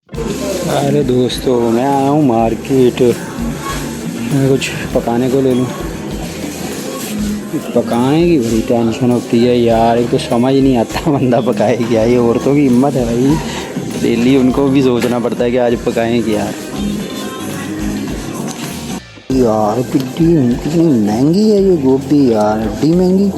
अरे दोस्तों, मैं आया हूँ मार्केट। मैं कुछ पकाने को ले लूँ। पकाने की बड़ी टेंशन होती है यार। एक तो समझ नहीं आता बंदा पकाए क्या। ये औरतों की हिम्मत है भाई, डेली उनको भी सोचना पड़ता है कि आज पकाएं क्या। यार कितनी कितनी महंगी है ये गोभी यार, एड्डी महंगी।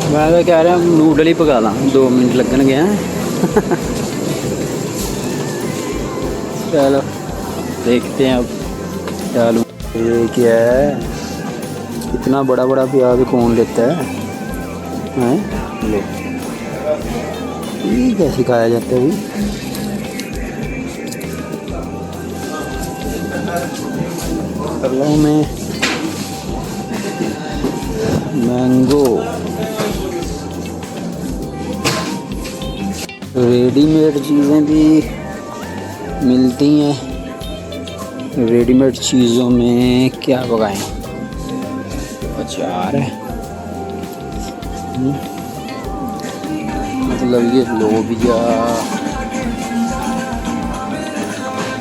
मैं तो कह रहा हूँ नूडल ही पका ला, 2 मिनट लगन गए हैं। चलो देखते हैं अब क्या लूँ। ये क्या है, इतना बड़ा बड़ा प्याज कौन लेता है? ले, ये कैसे खाया जाता है भाई? कलर में मैंगो, रेडीमेड चीज़ें भी मिलती हैं। रेडीमेड चीज़ों में क्या पकाएं? अचार है, मतलब ये लोबिया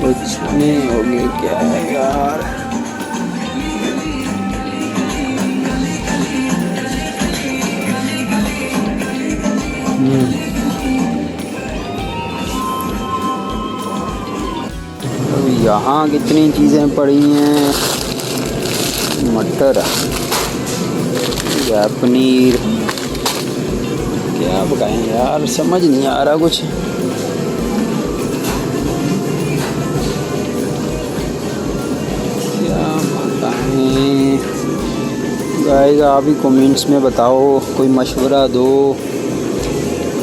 कुछ नहीं होगी क्या है यार। यहाँ कितनी चीज़ें पड़ी हैं। मटर या पनीर, क्या पकाएं यार, समझ नहीं आ रहा कुछ। क्या पकाएं गाइस, आप ही कमेंट्स में बताओ, कोई मशवरा दो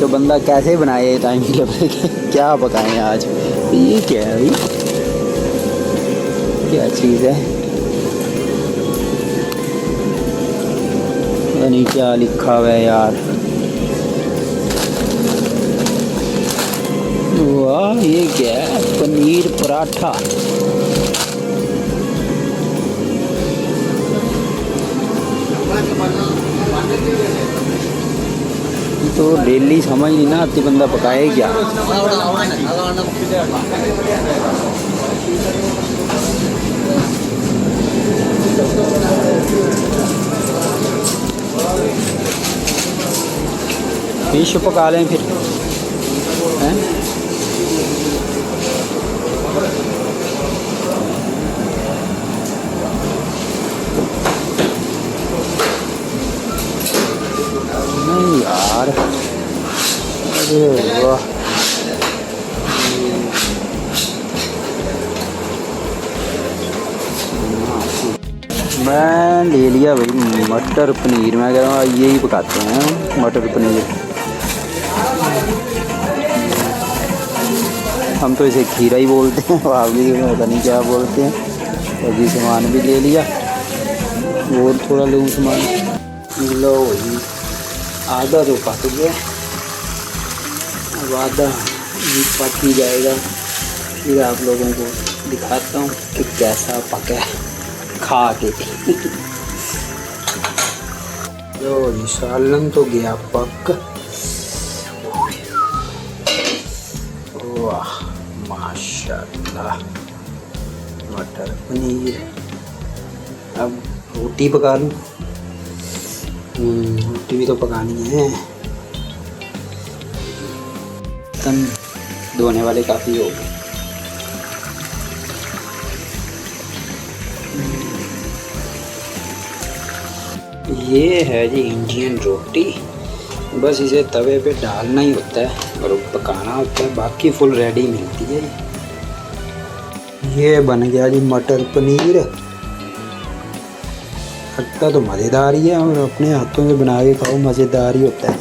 तो बंदा कैसे बनाए टाइम की लगे। क्या पकाएं आज? ये क्या है भाई, क्या चीज़ है? पता नहीं क्या लिखा हुआ है यार। वाह, ये क्या है? पनीर पराठा। तो डेली समझ नहीं ना आती, बंदा पकाए क्या। फिश पका लें फिर, हैं? नहीं यार, अरे वाह। मैं ले लिया भाई मटर पनीर। मैं कह रहा हूँ यही पकाते हैं, मटर पनीर। हम तो इसे खीरा ही बोलते हैं, आप भी पता नहीं क्या बोलते हैं। अभी सामान भी ले लिया, और थोड़ा लूँ सामान। लो भाई, आधा तो पक गया, अब आधा भी पक ही जाएगा। फिर आप लोगों को दिखाता हूँ कि कैसा पका है खा के। लो सालन तो गया पक। वाह माशाल्लाह, मटर पनीर। अब रोटी पका लूँ। रोटी भी तो पकानी है। बर्तन धोने वाले काफ़ी हो गए। ये है जी इंडियन रोटी। बस इसे तवे पे डालना ही होता है और पकाना होता है, बाकी फुल रेडी मिलती है। ये बन गया जी मटर पनीर। लगता तो मज़ेदार ही है, और अपने हाथों से बना के खाओ मज़ेदार ही होता है।